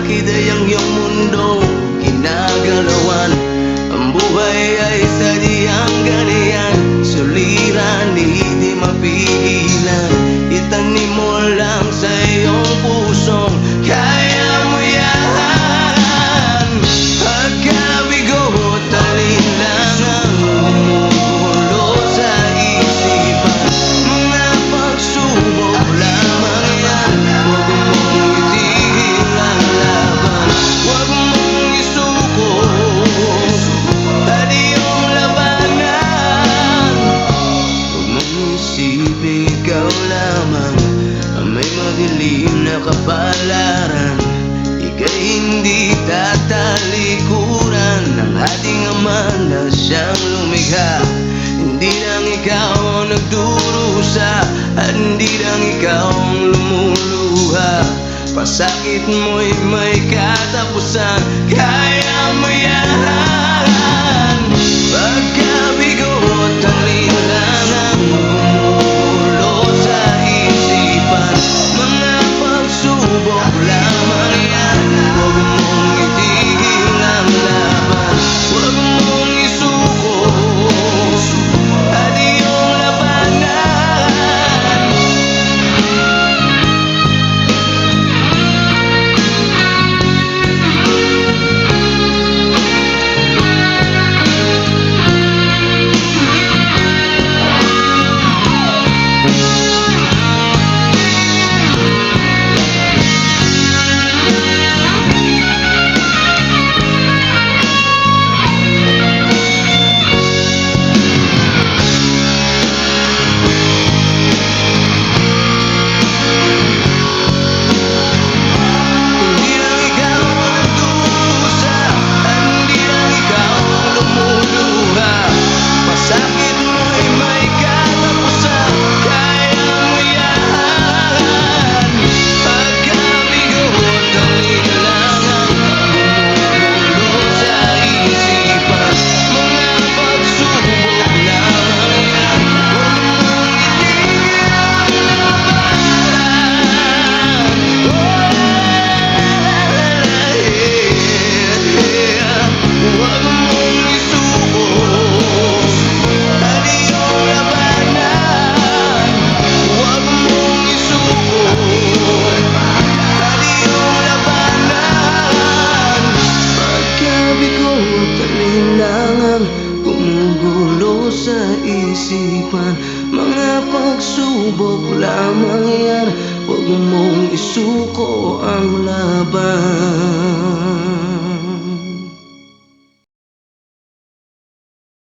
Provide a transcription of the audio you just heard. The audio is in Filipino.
bakit ay ang iyong mundo ginagalawan? Ang buhay ay sadyang ganyan, suliran di mapigilan. Itanim mo lang sa iyong pusong kaya mo yan. Pagkabigo at alinlangang bumubulo sa isipan, mga pagsubok lamang yan. Huwag mong itigil ang laban, huwag mong isuko at iyong labanan. Huwag mong isipin ikaw lamang ang may madilim na kapalaran. Ika'y hindi tatalikuran ng ating Ama na siyang lumikha. Hindi lang ikaw ang nagdurusa at hindi lang ikaw ang lumuluha. Pasakit mo'y may katapusan, kaya mo yan. Pagkabigo at alinlangang bumubulo sa isipan, mga pagsubok lamang yan. Huwag mong itigil ang laban, huwag mong isuko at iyong labanan. Gumugulo sa isipan, mga pagsubok lamang yan. Huwag mong isuko ang laban.